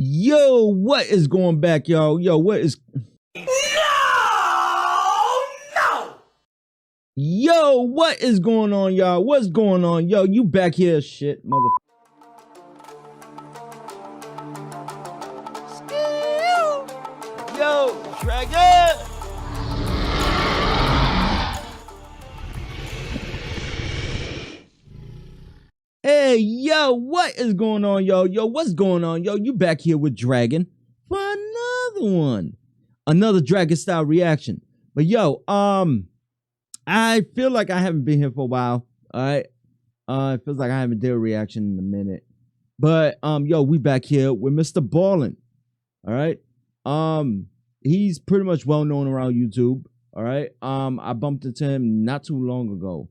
Yo, what is going back, y'all? Yo, what is... No! Yo, what is going on, y'all? What's going on? Yo, you back here, shit, mother... Yo, Dragon! Hey, yo, what is going on, yo? Yo, what's going on, yo? You back here with Dragon for another one. Another Dragon style reaction. But yo, I feel like I haven't been here for a while. All right. It feels like I haven't did a reaction in a minute. But yo, we back here with Mr. Ballin. All right. He's pretty much well known around YouTube. All right. I bumped into him not too long ago.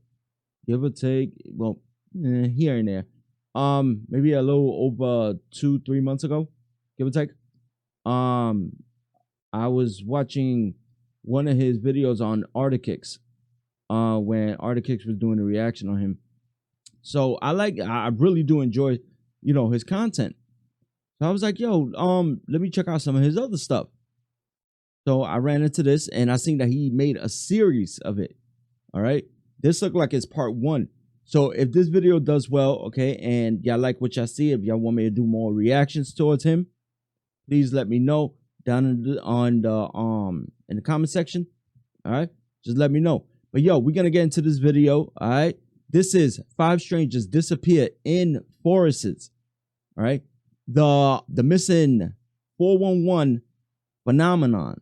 Give or take, well, here and there. Maybe a little over 2-3 months ago, give or take. I was watching one of his videos on Arctic when Arctic was doing a reaction on him. So I really do enjoy, you know, his content. So I was like, yo, let me check out some of his other stuff. So I ran into this and I seen that he made a series of it. All right. This looked like it's part 1. So if this video does well, okay, and y'all like what y'all see, if y'all want me to do more reactions towards him, please let me know down in the comment section. All right, just let me know. But yo, we're gonna get into this video. All right, this is 5 strangers disappear in forests. All right, the missing 411 phenomenon.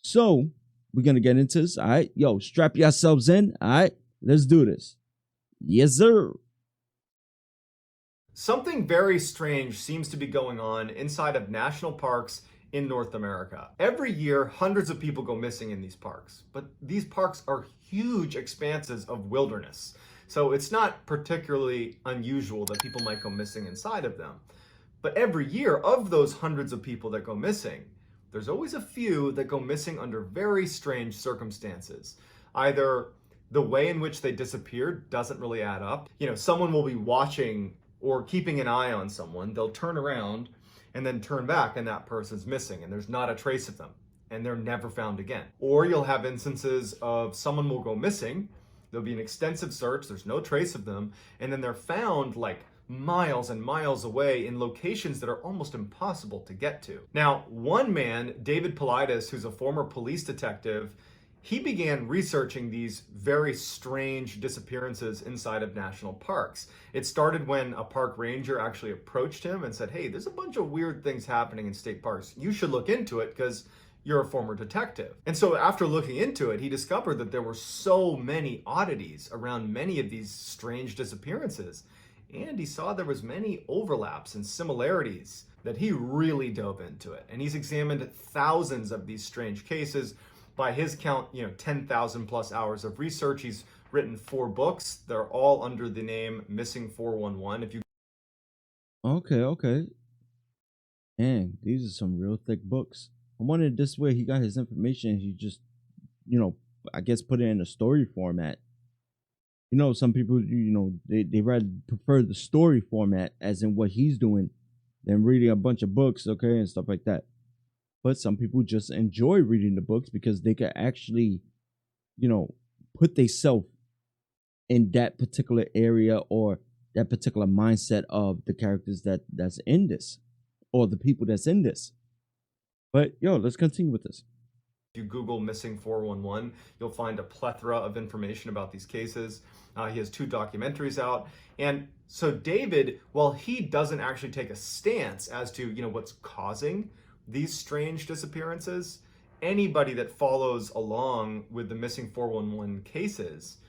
So we're gonna get into this. All right, yo, strap yourselves in. All right, let's do this. Yes, sir. Something very strange seems to be going on inside of national parks in North America. Every year, hundreds of people go missing in these parks, but these parks are huge expanses of wilderness. So it's not particularly unusual that people might go missing inside of them. But every year, of those hundreds of people that go missing, there's always a few that go missing under very strange circumstances. Either the way in which they disappeared doesn't really add up. You know, someone will be watching or keeping an eye on someone. They'll turn around and then turn back and that person's missing and there's not a trace of them and they're never found again. Or you'll have instances of someone will go missing. There'll be an extensive search. There's no trace of them. And then they're found like miles and miles away in locations that are almost impossible to get to. Now, one man, David Politis, who's a former police detective, he began researching these very strange disappearances inside of national parks. It started when a park ranger actually approached him and said, hey, there's a bunch of weird things happening in state parks. You should look into it because you're a former detective. And so after looking into it, he discovered that there were so many oddities around many of these strange disappearances. And he saw there was many overlaps and similarities that he really dove into it. And he's examined thousands of these strange cases. By his count, 10,000 plus hours of research. He's written 4 books. They're all under the name Missing 411. If you Okay. Man, these are some real thick books. I wondered this way he got his information. He just, I guess put it in a story format. Some people, they rather prefer the story format as in what he's doing than reading a bunch of books, okay, and stuff like that. But some people just enjoy reading the books because they can actually, put themselves in that particular area or that particular mindset of the characters that's in this or the people that's in this. But yo, let's continue with this. If you Google Missing 411, you'll find a plethora of information about these cases. He has 2 documentaries out. And so David, while he doesn't actually take a stance as to, what's causing these strange disappearances, anybody that follows along with the Missing 411 cases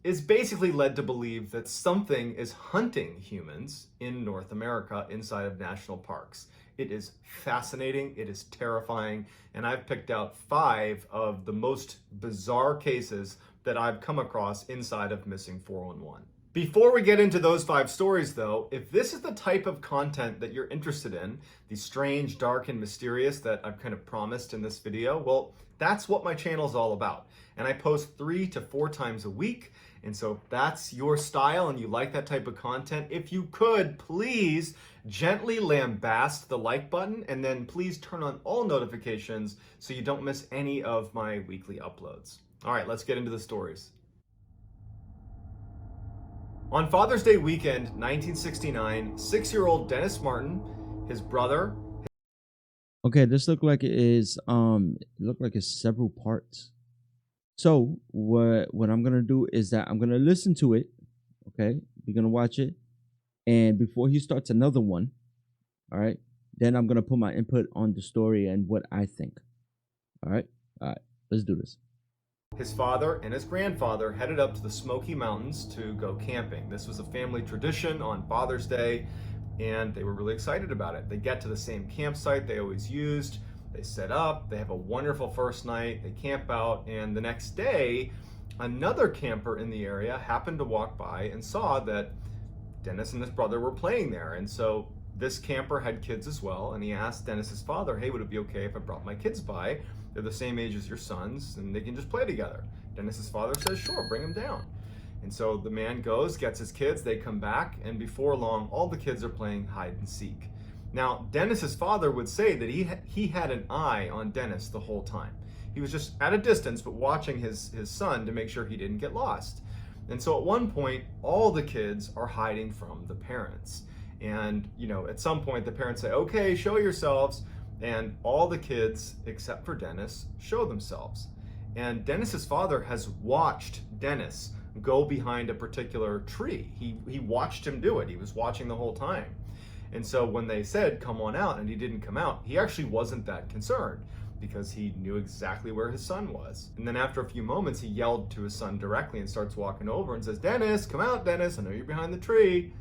is basically led to believe that something is hunting humans in North America inside of national parks. It is fascinating, it is terrifying, and I've picked out 5 of the most bizarre cases that I've come across inside of Missing 411. Before we get into those 5 stories though, if this is the type of content that you're interested in, the strange, dark, and mysterious that I've kind of promised in this video, well, that's what my channel is all about. And I post 3 to 4 times a week, And so if that's your style and you like that type of content, if you could, please gently lambast the like button, and then please turn on all notifications so you don't miss any of my weekly uploads. All right, let's get into the stories. On Father's Day weekend, 1969, 6-year-old Dennis Martin, his brother. Okay, this looked like it looked like it's several parts. So what I'm gonna do is that I'm gonna listen to it. Okay, we're gonna watch it, and before he starts another one, all right, then I'm gonna put my input on the story and what I think. All right, let's do this. His father and his grandfather headed up to the Smoky Mountains to go camping. This was a family tradition on Father's Day, and they were really excited about it. They get to the same campsite they always used. They set up, they have a wonderful first night, they camp out, and the next day, another camper in the area happened to walk by and saw that Dennis and his brother were playing there. And so this camper had kids as well, and he asked Dennis's father, hey, would it be okay if I brought my kids by? They're the same age as your sons, and they can just play together. Dennis's father says, sure, bring them down. And so the man goes, gets his kids, they come back, and before long, all the kids are playing hide and seek. Now, Dennis's father would say that he had an eye on Dennis the whole time. He was just at a distance, but watching his son to make sure he didn't get lost. And so at one point, all the kids are hiding from the parents. And, at some point, the parents say, okay, show yourselves. And all the kids, except for Dennis, show themselves. And Dennis's father has watched Dennis go behind a particular tree. He watched him do it. He was watching the whole time. And so when they said, come on out, and he didn't come out, he actually wasn't that concerned because he knew exactly where his son was. And then after a few moments, he yelled to his son directly and starts walking over and says, Dennis, come out, Dennis, I know you're behind the tree.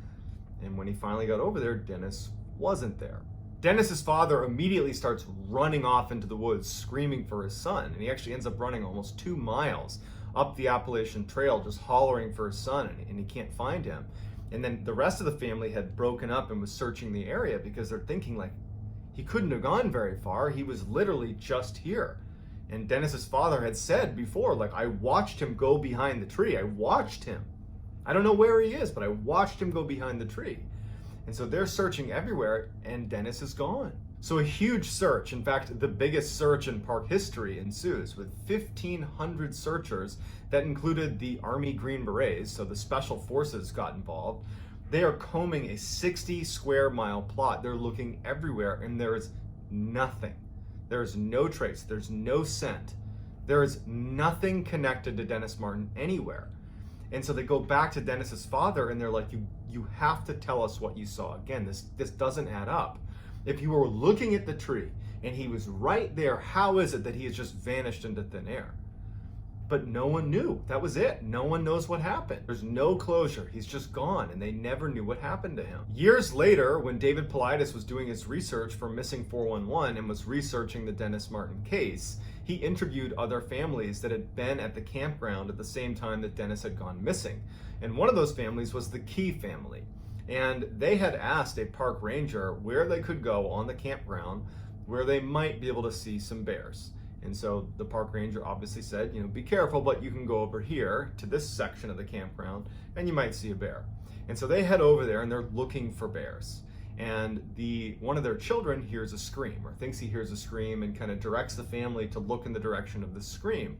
And when he finally got over there, Dennis wasn't there. Dennis's father immediately starts running off into the woods, screaming for his son. And he actually ends up running almost 2 miles up the Appalachian Trail, just hollering for his son, and he can't find him. And then the rest of the family had broken up and was searching the area because they're thinking, like, he couldn't have gone very far. He was literally just here. And Dennis's father had said before, like, I watched him go behind the tree. I watched him. I don't know where he is, but I watched him go behind the tree. And so they're searching everywhere, and Dennis is gone. So a huge search, in fact, the biggest search in park history, ensues with 1,500 searchers that included the Army Green Berets, so the special forces got involved. They are combing a 60 square mile plot. They're looking everywhere, and there is nothing. There is no trace. There's no scent. There is nothing connected to Dennis Martin anywhere. And so they go back to Dennis's father, and they're like, you have to tell us what you saw. Again, this doesn't add up. If you were looking at the tree and he was right there, how is it that he has just vanished into thin air? But no one knew. That was it. No one knows what happened. There's no closure. He's just gone, and they never knew what happened to him. Years later, when David Paulides was doing his research for Missing 411 and was researching the Dennis Martin case, he interviewed other families that had been at the campground at the same time that Dennis had gone missing. And one of those families was the Key family. And they had asked a park ranger where they could go on the campground where they might be able to see some bears. And so the park ranger obviously said, be careful, but you can go over here to this section of the campground and you might see a bear. And so they head over there and they're looking for bears. And one of their children hears a scream, or thinks he hears a scream, and kind of directs the family to look in the direction of the scream.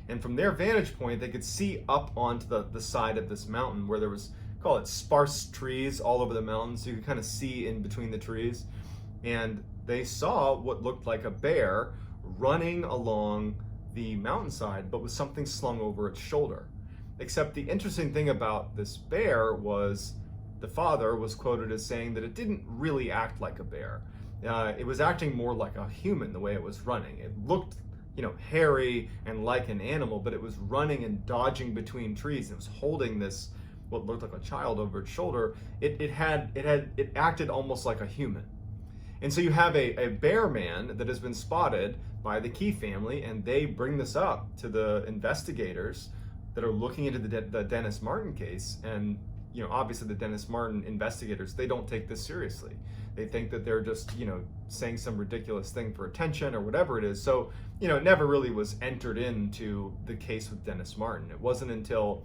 And from their vantage point, they could see up onto the side of this mountain where there was, call it sparse trees all over the mountain, so you could kind of see in between the trees. And they saw what looked like a bear running along the mountainside, but with something slung over its shoulder. Except the interesting thing about this bear was the father was quoted as saying that it didn't really act like a bear. It was acting more like a human the way it was running. It looked, hairy and like an animal, but it was running and dodging between trees. It was holding this, what looked like a child, over its shoulder. It acted almost like a human. And so you have a bear man that has been spotted by the Key family, and they bring this up to the investigators that are looking into the Dennis Martin case. And obviously the Dennis Martin investigators, they don't take this seriously. They think that they're just, saying some ridiculous thing for attention or whatever it is. So, it never really was entered into the case with Dennis Martin. It wasn't until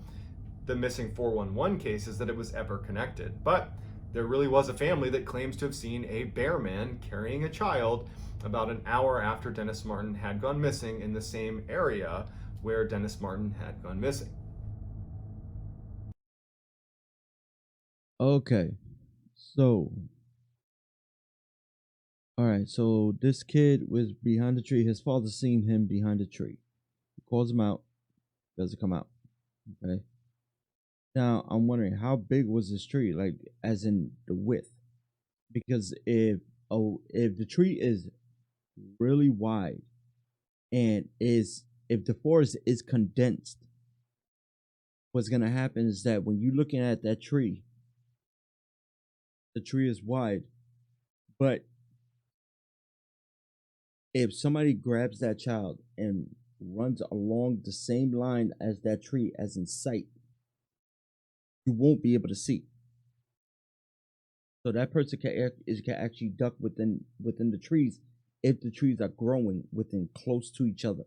the missing 411 cases that it was ever connected. But there really was a family that claims to have seen a bear man carrying a child about an hour after Dennis Martin had gone missing in the same area where Dennis Martin had gone missing. Okay, so all right, so this kid was behind the tree. His father seen him behind the tree. He calls him out. Doesn't come out. Okay. Now I'm wondering how big was this tree, like as in the width? Because if the tree is really wide and is if the forest is condensed, what's gonna happen is that when you're looking at that tree, the tree is wide, but if somebody grabs that child and runs along the same line as that tree as in sight, you won't be able to see. So that person can actually duck within the trees if the trees are growing within close to each other.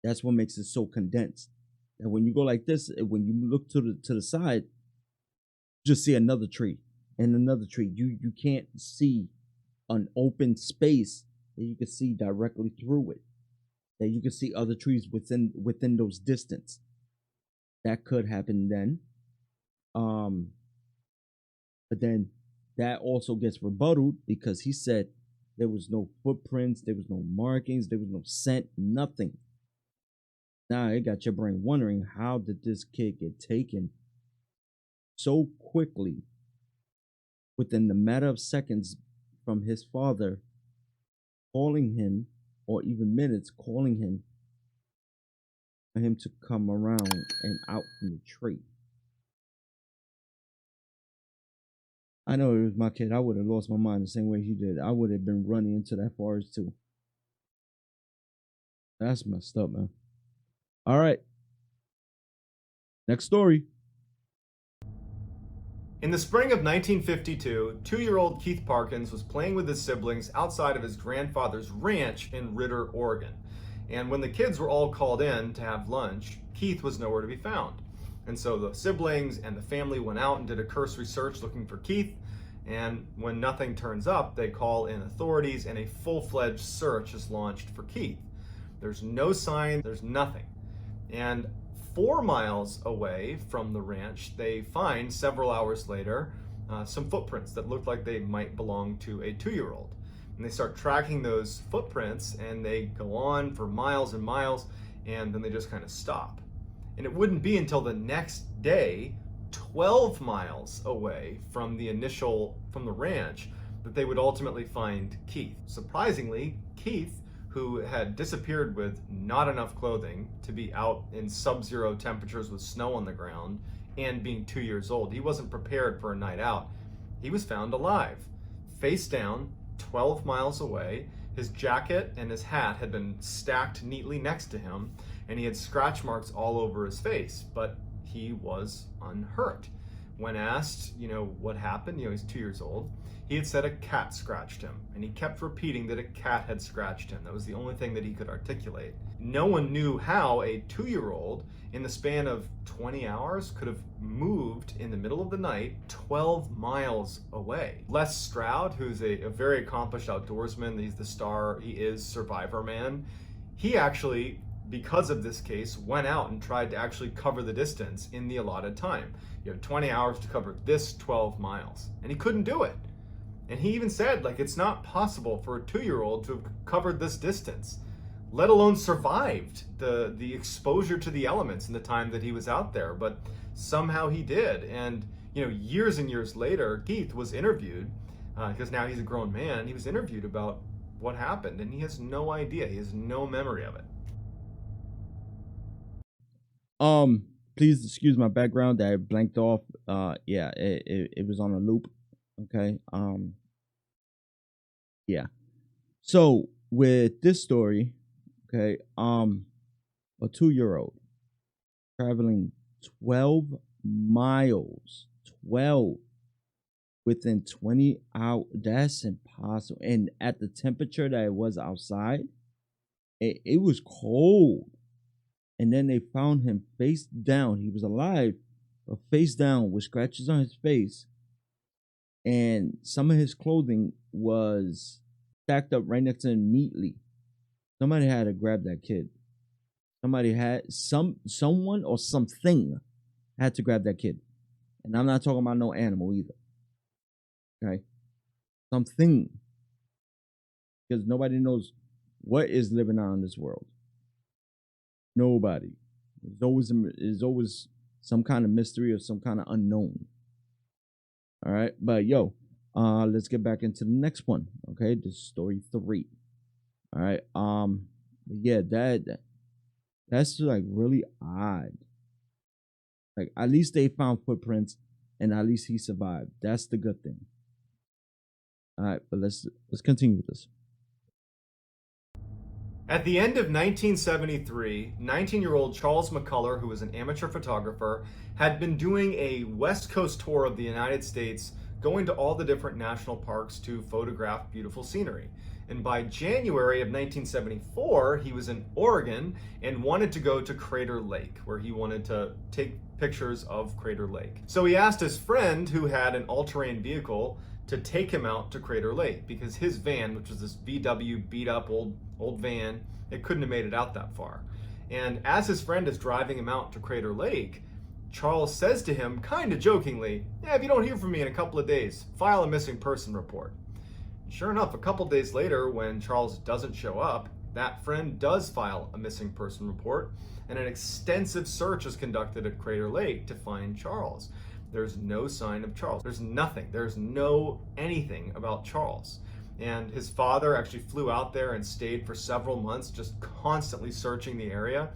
That's what makes it so condensed. And when you go like this, when you look to the side, you just see another tree and another tree. You can't see an open space that you can see directly through it. That you can see other trees within those distance. That could happen then. But then that also gets rebutted because he said there was no footprints, there was no markings, there was no scent, nothing. Now it got your brain wondering, how did this kid get taken so quickly within the matter of seconds from his father calling him, or even minutes calling him, for him to come around and out from the tree. I know it was my kid. I would have lost my mind the same way he did. I would have been running into that forest too. That's messed up, man. All right. Next story. In the spring of 1952, 2-year-old Keith Parkins was playing with his siblings outside of his grandfather's ranch in Ritter, Oregon. And when the kids were all called in to have lunch, Keith was nowhere to be found. And so the siblings and the family went out and did a cursory search looking for Keith. And when nothing turns up, they call in authorities and a full-fledged search is launched for Keith. There's no sign, there's nothing. And 4 miles away from the ranch, they find several hours later some footprints that look like they might belong to a 2-year-old. And they start tracking those footprints and they go on for miles and miles, and then they just kind of stop. And it wouldn't be until the next day, 12 miles away from the ranch, that they would ultimately find Keith. Surprisingly, Keith, who had disappeared with not enough clothing to be out in sub-zero temperatures with snow on the ground and being 2 years old, he wasn't prepared for a night out. He was found alive, face down, 12 miles away. His jacket and his hat had been stacked neatly next to him, and he had scratch marks all over his face, but he was unhurt. When asked, what happened, he's 2 years old, he had said a cat scratched him, and he kept repeating that a cat had scratched him. That was the only thing that he could articulate. No one knew how a 2-year-old, in the span of 20 hours, could have moved in the middle of the night 12 miles away. Les Stroud, who's a very accomplished outdoorsman, he's the star, he is Survivor Man, he actually, because of this case, went out and tried to actually cover the distance in the allotted time. You have 20 hours to cover this 12 miles, and he couldn't do it. And he even said, it's not possible for a 2-year-old to have covered this distance, let alone survived the exposure to the elements in the time that he was out there. But somehow he did. And, years and years later, Keith was interviewed, because now he's a grown man, he was interviewed about what happened, and he has no idea. He has no memory of it. Please excuse my background that I blanked off. Yeah, it was on a loop. Okay. Yeah. So with this story, okay, a 2-year-old traveling 12 miles, 12 within 20 hours. That's impossible. And at the temperature that it was outside, it was cold. And then they found him face down. He was alive, but face down with scratches on his face. And some of his clothing was stacked up right next to him neatly. Somebody had to grab that kid. Somebody had someone or something had to grab that kid. And I'm not talking about no animal either. Okay? Something. Because nobody knows what is living out in this world. Nobody. There's always some kind of mystery or some kind of unknown. All right, but let's get back into the next one. Okay, this is story 3. All right, yeah, that's like really odd. Like at least they found footprints, and at least he survived. That's the good thing. All right, but let's continue with this. At the end of 1973, 19-year-old Charles McCullar, who was an amateur photographer, had been doing a West Coast tour of the United States, going to all the different national parks to photograph beautiful scenery. And by January of 1974, he was in Oregon and wanted to go to Crater Lake, where he wanted to take pictures of Crater Lake. So he asked his friend, who had an all-terrain vehicle, to take him out to Crater Lake, because his van, which was this VW beat up old van, it couldn't have made it out that far. And as his friend is driving him out to Crater Lake, Charles says to him, kind of jokingly, "Yeah, if you don't hear from me in a couple of days, file a missing person report." Sure enough, a couple days later, when Charles doesn't show up, that friend does file a missing person report, and an extensive search is conducted at Crater Lake to find Charles. There's no sign of Charles. There's nothing. There's no anything about Charles. And his father actually flew out there and stayed for several months, just constantly searching the area.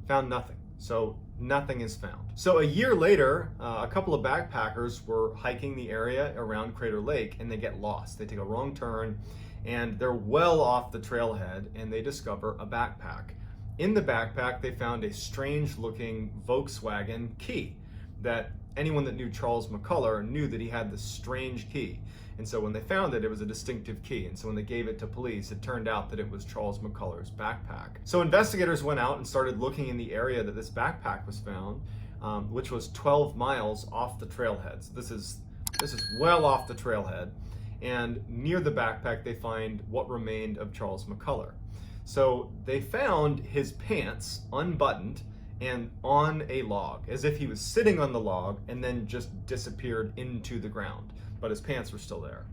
Found nothing. So nothing is found. So a year later, a couple of backpackers were hiking the area around Crater Lake, and they get lost. They take a wrong turn, and they're well off the trailhead, and they discover a backpack. In the backpack, they found a strange-looking Volkswagen key that anyone that knew Charles McCullar knew that he had this strange key. And so when they found it, it was a distinctive key. And so when they gave it to police, it turned out that it was Charles McCullar's backpack. So investigators went out and started looking in the area that this backpack was found, which was 12 miles off the trailhead. So this is well off the trailhead. And near the backpack, they find what remained of Charles McCullar. So they found his pants unbuttoned and on a log, as if he was sitting on the log and then just disappeared into the ground, but his pants were still there.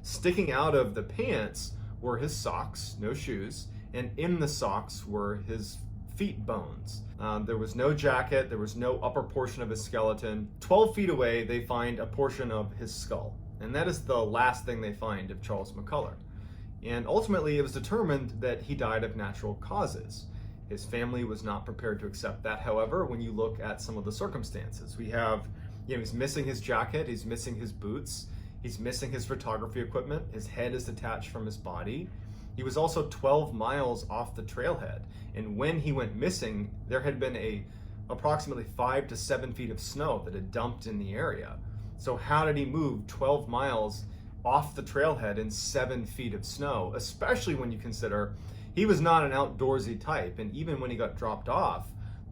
Sticking out of the pants were his socks, no shoes, and in the socks were his feet bones. There was no jacket, there was no upper portion of his skeleton. 12 feet away, they find a portion of his skull, and that is the last thing they find of Charles McCullar. And ultimately, it was determined that he died of natural causes. His family was not prepared to accept that. However, when you look at some of the circumstances, we have, he's missing his jacket, he's missing his boots, he's missing his photography equipment, his head is detached from his body. He was also 12 miles off the trailhead. And when he went missing, there had been approximately 5 to 7 feet of snow that had dumped in the area. So how did he move 12 miles off the trailhead in 7 feet of snow, especially when you consider he was not an outdoorsy type, and even when he got dropped off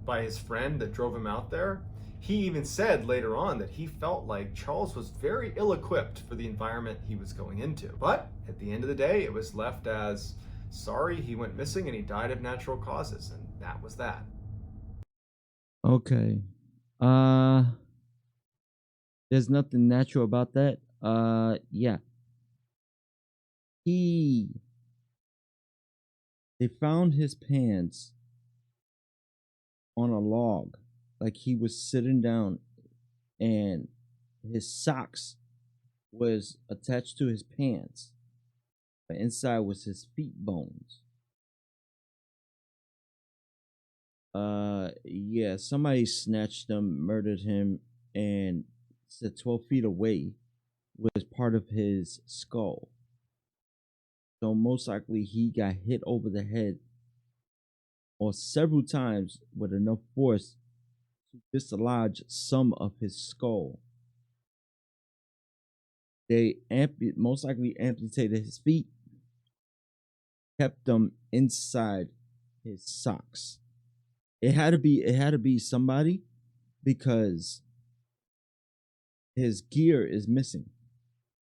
by his friend that drove him out there, he even said later on that he felt like Charles was very ill-equipped for the environment he was going into. But at the end of the day, it was left as, sorry, he went missing and he died of natural causes, and that was that. Okay. There's nothing natural about that. Yeah. They found his pants on a log, like he was sitting down, and his socks was attached to his pants, but inside was his feet bones. Yeah, somebody snatched him, murdered him, and said 12 feet away was part of his skull. So most likely he got hit over the head or several times with enough force to dislodge some of his skull. They most likely amputated his feet, kept them inside his socks. It had to be somebody, because his gear is missing.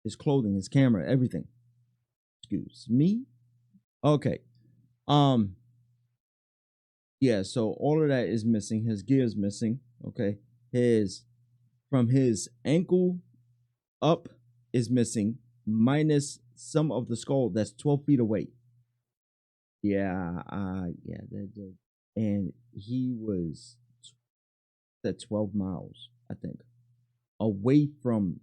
His clothing, his camera, everything. Excuse me. Okay. Yeah, so all of that is missing. His gear is missing. Okay. From his ankle up is missing, minus some of the skull that's 12 feet away. Yeah, and he was at 12 miles, I think, away from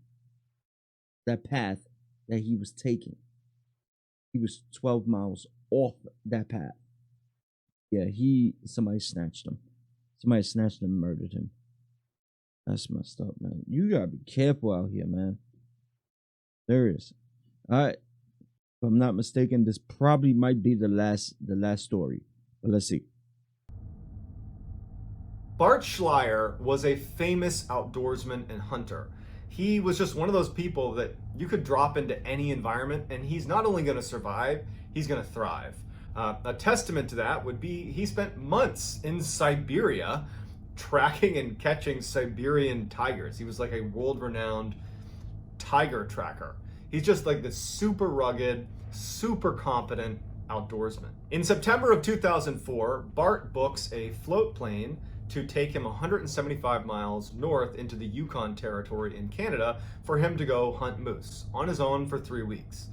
that path that he was taking. He was 12 miles off that path. Yeah, somebody snatched him. Somebody snatched him and murdered him. That's messed up, man. You gotta be careful out here, man. Serious. All right. If I'm not mistaken, this probably might be the last story. But let's see. Bart Schleyer was a famous outdoorsman and hunter. He was just one of those people that you could drop into any environment and he's not only going to survive, he's going to thrive. A testament to that would be he spent months in Siberia tracking and catching Siberian tigers. He was like a world-renowned tiger tracker. He's just like this super rugged, super competent outdoorsman. In September of 2004, Bart books a float plane to take him 175 miles north into the Yukon Territory in Canada for him to go hunt moose on his own for 3 weeks.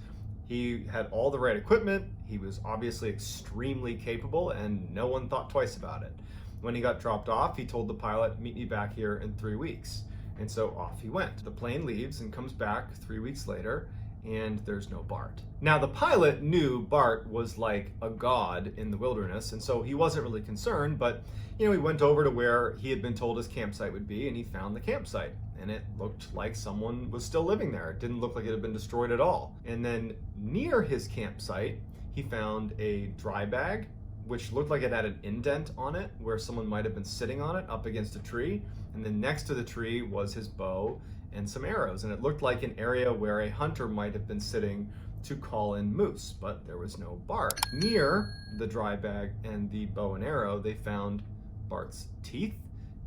He had all the right equipment, he was obviously extremely capable, and no one thought twice about it. When he got dropped off, he told the pilot, "Meet me back here in 3 weeks." And so off he went. The plane leaves and comes back 3 weeks later, and there's no Bart. Now, the pilot knew Bart was like a god in the wilderness, and so he wasn't really concerned, but he went over to where he had been told his campsite would be, and he found the campsite, and it looked like someone was still living there. It didn't look like it had been destroyed at all. And then near his campsite, he found a dry bag, which looked like it had an indent on it where someone might have been sitting on it up against a tree. And then next to the tree was his bow and some arrows. And it looked like an area where a hunter might have been sitting to call in moose, but there was no Bart. Near the dry bag and the bow and arrow, they found Bart's teeth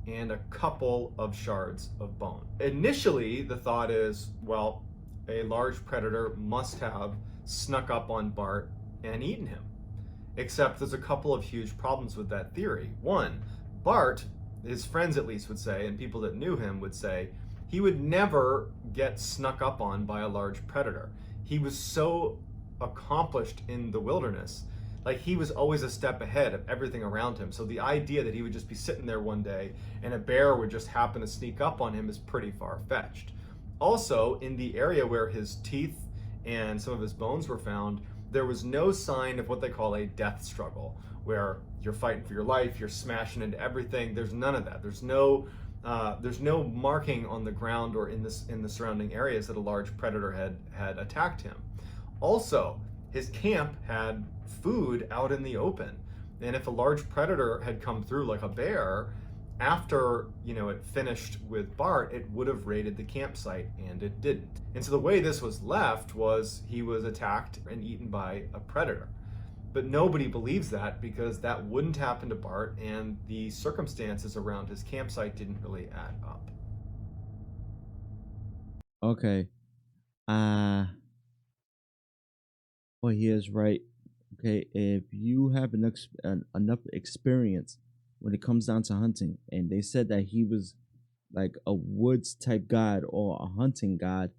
and a couple of shards of bone. Initially, the thought is, well, a large predator must have snuck up on Bart and eaten him. Except there's a couple of huge problems with that theory. One, Bart, his friends at least would say, and people that knew him would say, he would never get snuck up on by a large predator. He was so accomplished in the wilderness, like he was always a step ahead of everything around him. So the idea that he would just be sitting there one day and a bear would just happen to sneak up on him is pretty far-fetched. Also, in the area where his teeth and some of his bones were found, there was no sign of what they call a death struggle, where you're fighting for your life, you're smashing into everything. There's none of that. There's no marking on the ground or in the surrounding areas that a large predator had attacked him. Also, his camp had food out in the open, and if a large predator had come through, like a bear, after it finished with Bart, it would have raided the campsite, and it didn't. And so the way this was left was he was attacked and eaten by a predator. But nobody believes that, because that wouldn't happen to Bart, and the circumstances around his campsite didn't really add up. Okay. Well, he is right. Okay, if you have enough experience when it comes down to hunting, and they said that he was like a woods type god or a hunting god,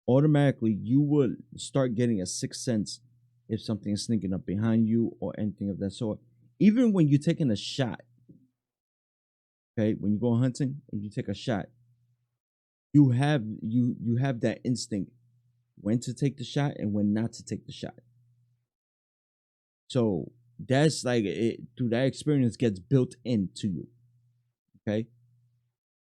automatically you would start getting a sixth sense if something is sneaking up behind you or anything of that sort. Even when you're taking a shot, okay, when you go hunting and you take a shot, you have that instinct when to take the shot and when not to take the shot. So that's like it, through that experience gets built into you. Okay.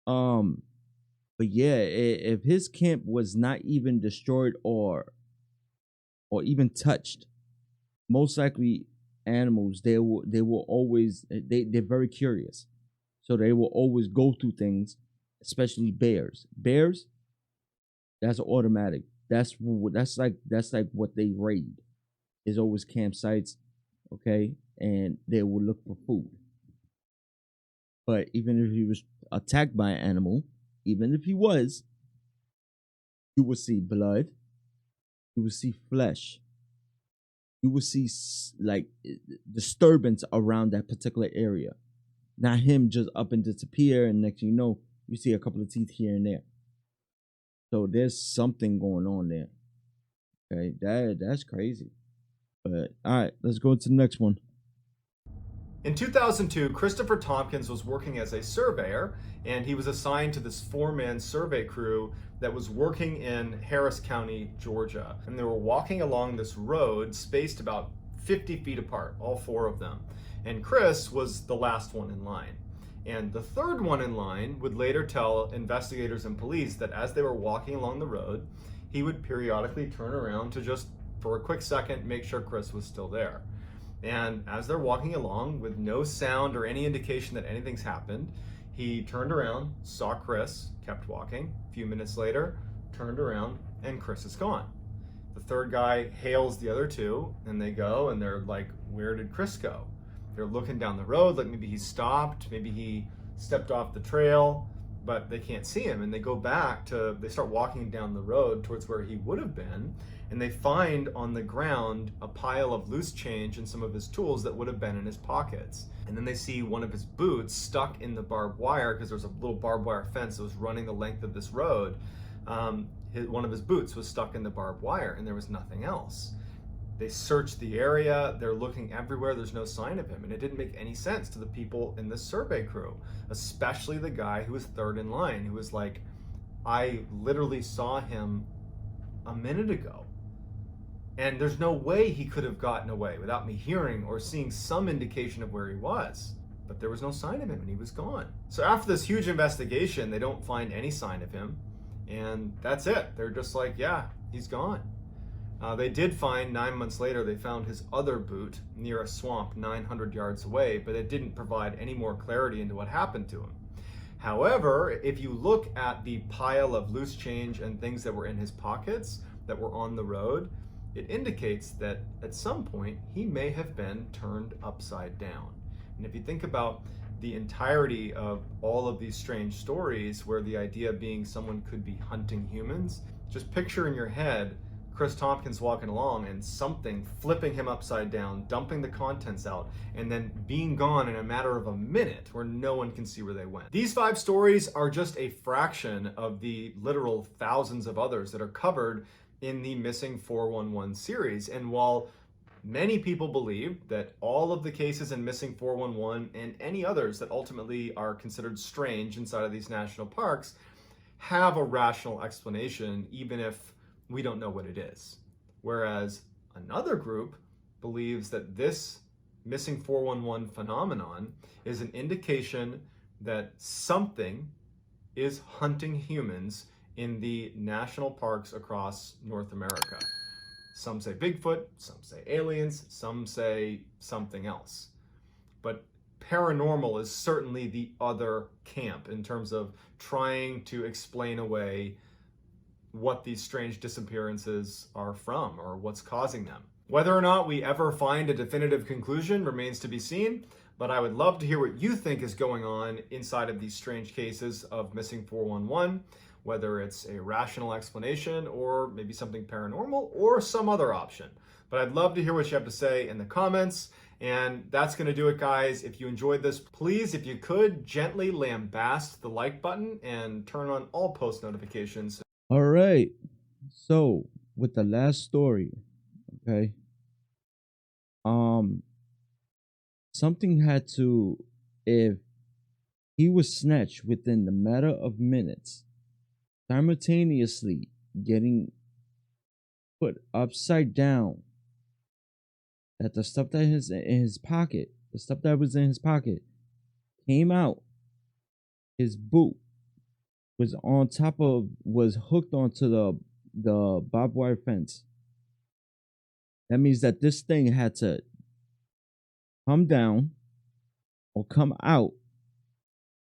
But yeah, if his camp was not even destroyed or even touched, most likely animals they're very curious, so they will always go through things, especially bears. That's automatic. That's like what they raid, is always campsites, okay, and they will look for food. But even if he was attacked by an animal, even if he was, you will see blood, you will see flesh, you will see like disturbance around that particular area. Not him just up and disappear, and next thing you know, you see a couple of teeth here and there. So there's something going on there. Okay, that's crazy. But all right, let's go to the next one. In 2002, Christopher Thompkins was working as a surveyor, and he was assigned to this 4-man survey crew that was working in Harris County, Georgia. And they were walking along this road spaced about 50 feet apart, all 4 of them. And Chris was the last one in line. And the third one in line would later tell investigators and police that as they were walking along the road, he would periodically turn around to just, for a quick second, make sure Chris was still there. And as they're walking along with no sound or any indication that anything's happened, he turned around, saw Chris, kept walking. A few minutes later, turned around, and Chris is gone. The third guy hails the other 2, and they go, and they're like, where did Chris go? They're looking down the road, like maybe he stopped, maybe he stepped off the trail, but they can't see him. And they go back they start walking down the road towards where he would have been, and they find on the ground a pile of loose change and some of his tools that would have been in his pockets. And then they see one of his boots stuck in the barbed wire, because there's a little barbed wire fence that was running the length of this road. One of his boots was stuck in the barbed wire, and there was nothing else. They searched the area, they're looking everywhere, there's no sign of him. And it didn't make any sense to the people in this survey crew, especially the guy who was third in line, who was like, I literally saw him a minute ago. And there's no way he could have gotten away without me hearing or seeing some indication of where he was. But there was no sign of him, and he was gone. So after this huge investigation, they don't find any sign of him. And that's it. They're just like, yeah, he's gone. They did find, 9 months later, they found his other boot near a swamp 900 yards away, but it didn't provide any more clarity into what happened to him. However, if you look at the pile of loose change and things that were in his pockets that were on the road, it indicates that at some point he may have been turned upside down. And if you think about the entirety of all of these strange stories, where the idea being someone could be hunting humans, just picture in your head Chris Thompkins walking along and something flipping him upside down, dumping the contents out, and then being gone in a matter of a minute where no one can see where they went. These 5 stories are just a fraction of the literal thousands of others that are covered in the Missing 411 series. And while many people believe that all of the cases in Missing 411 and any others that ultimately are considered strange inside of these national parks have a rational explanation, even if we don't know what it is. Whereas another group believes that this Missing 411 phenomenon is an indication that something is hunting humans in the national parks across North America. Some say Bigfoot, some say aliens, some say something else. But paranormal is certainly the other camp in terms of trying to explain away what these strange disappearances are from or what's causing them. Whether or not we ever find a definitive conclusion remains to be seen, but I would love to hear what you think is going on inside of these strange cases of Missing 411, whether it's a rational explanation or maybe something paranormal or some other option. But I'd love to hear what you have to say in the comments. And that's going to do it, guys. If you enjoyed this, please, if you could, gently lambast the like button and turn on all post notifications. All right. So with the last story, okay. Something had to, if he was snatched within the matter of minutes, simultaneously getting put upside down, that the stuff that is in his pocket, the stuff that was in his pocket came out, his boot was was hooked onto the barbed wire fence. That means that this thing had to come down or come out,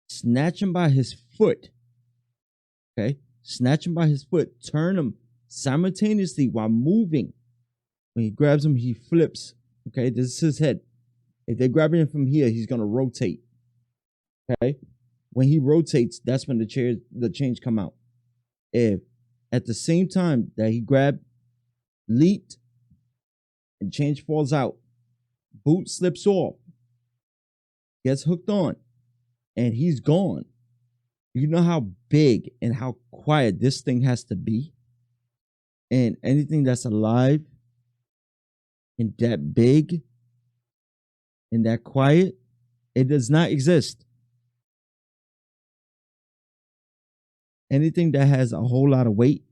snatch him by his foot. Okay, snatch him by his foot, turn him simultaneously while moving. When he grabs him, he flips. Okay, this is his head. If they're grabbing him from here, he's gonna rotate. Okay, when he rotates, that's when the change come out. If at the same time that he grabbed, leaped, and change falls out, boot slips off, gets hooked on, and he's gone. You know how big and how quiet this thing has to be? And anything that's alive and that big and that quiet, it does not exist. Anything that has a whole lot of weight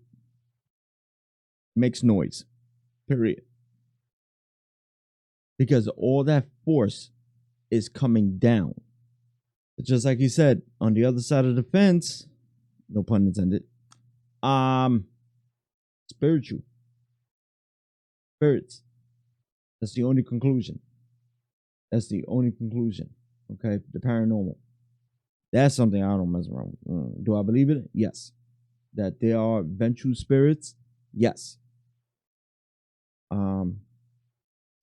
makes noise, period. Because all that force is coming down. Just like he said, on the other side of the fence, no pun intended, spiritual. Spirits. That's the only conclusion. That's the only conclusion. Okay? The paranormal. That's something I don't mess around with. Do I believe it? Yes. That there are vengeful spirits? Yes.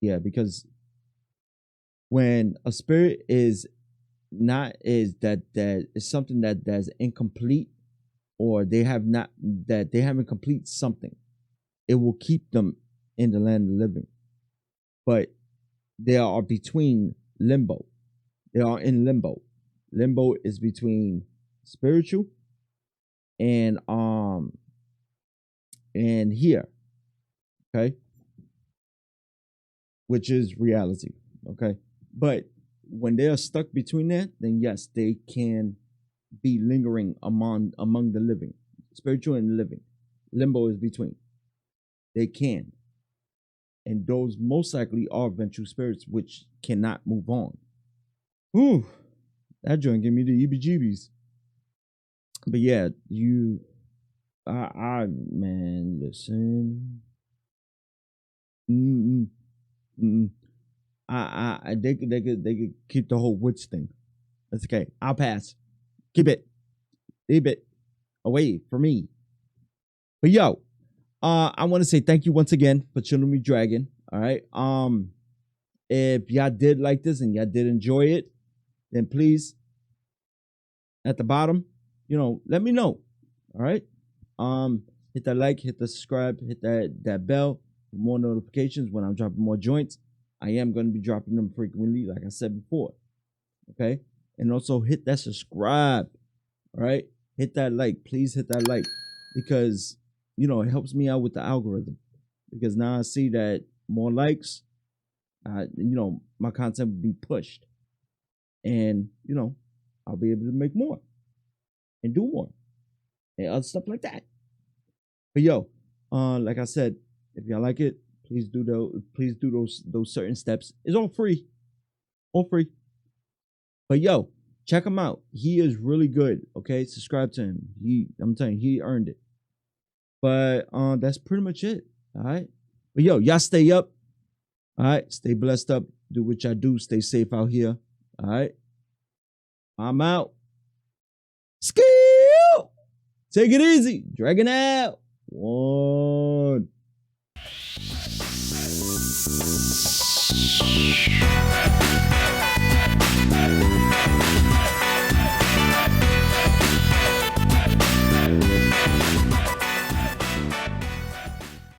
Yeah, because when a spirit is something that's incomplete, or they haven't complete something, it will keep them in the land of the living. But they are between limbo. They are in limbo. Limbo is between spiritual and here, okay, which is reality, okay. But when they are stuck between that, then yes, they can be lingering among the living, spiritual and living. Limbo is between. They can, and those most likely are vengeful spirits which cannot move on. Whew, that joint gave me the EBGBs. But yeah, man, listen. They could keep the whole woods thing. That's okay. I'll pass. Keep it. Leave it away from me. But yo, I want to say thank you once again for chilling me dragon. All right. If y'all did like this and y'all did enjoy it, then please, at the bottom, let me know. All right. Hit that like, hit the subscribe, hit that bell for more notifications when I'm dropping more joints. I am going to be dropping them frequently, like I said before. Okay. And also hit that subscribe. All right. Hit that like. Please hit that like, because, it helps me out with the algorithm. Because now I see that more likes, my content will be pushed. And, I'll be able to make more and do more and other stuff like that. But yo, like I said, if y'all like it, please do those certain steps. It's all free. All free. But yo, check him out. He is really good. Okay. Subscribe to him. I'm telling you, he earned it. But that's pretty much it. All right. But yo, y'all stay up. All right. Stay blessed up. Do what y'all do. Stay safe out here. All right. I'm out. Skill. Take it easy. Dragon out. One.